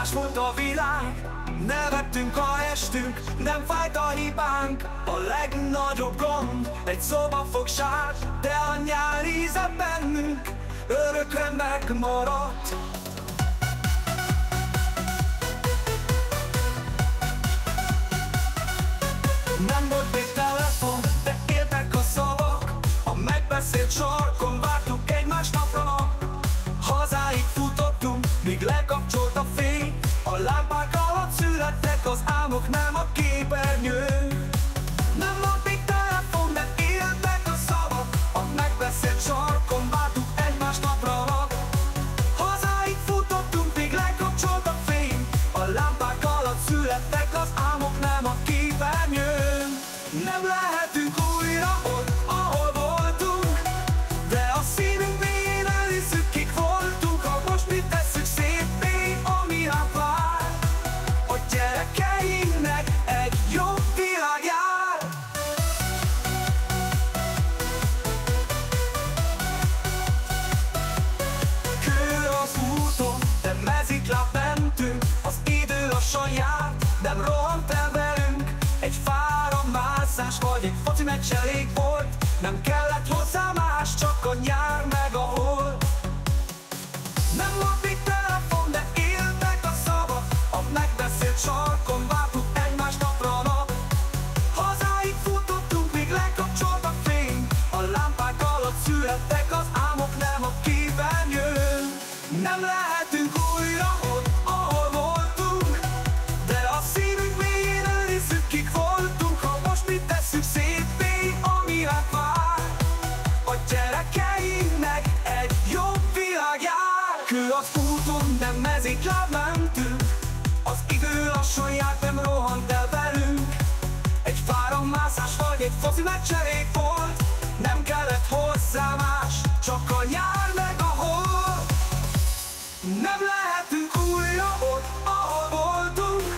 más volt a világ. Nevettünk, ha estünk, nem fájt a hibánk. A legnagyobb gond egy szobafogság, de a nyár íze bennünk örökre megmaradt. Nem volt még telefon, de éltek a szavak. A megbeszélt sarkon vártuk egymás napra nap. Hazáig futottunk, míg lekapcsolt a fény. A lámpák alatt születtek az álmok, nem a képernyőn. Nem volt még telefon, de éltek a szavak. A megbeszélt sarkon vártuk egymás napra nap. Hazáig futottunk, míg lekapcsolt a fény. A lámpák alatt születtek az álmok, nem a képernyőn. Nem lehetünk újra ott, ahol voltunk, de a szívünk mélyén elhisszük, kik voltunk. Ha most mi tesszük széppé, ami ránk vár, a gyerekeinknek egy jobb világ jár. Kő az úton, de mezitláb mentünk. Az idő lassan járt, nem rohant el velünk. Egy fáramászás vagy egy foci meccs elég volt. Nem kellett hozzá más, csak a nyár meg a hold. Nem volt még telefon, de éltek a szavak. A megbeszélt sarkon vártuk egymás napra nap. Hazáig futottunk, míg lekapcsolt a fény. A lámpák alatt születtek az álmok, nem a képernyőn. Nem lehetünk újra ott, ahol voltunk, de a szívünk mélyén elhisszük, kik voltunk. Ha most mi tesszük széppé, ami ránk vár, a gyerekeinknek egy jobb világ jár. Kő az úton, nem mezitláb mentünk. Az idő lassan járt, nem rohant el velünk. Egy fáramászás vagy egy foci meccs elég volt. Nem kellett hozzá más, csak a nyár meg a hold. Nem lehetünk újra ott, ahol voltunk,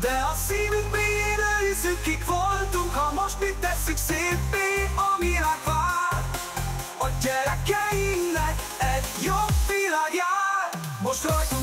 de a szívünk mélyén elhisszük, kik voltunk. Ha most mi tesszük széppé, ami ránk vár, a gyerekeinknek egy jobb világ jár. Most rajtunk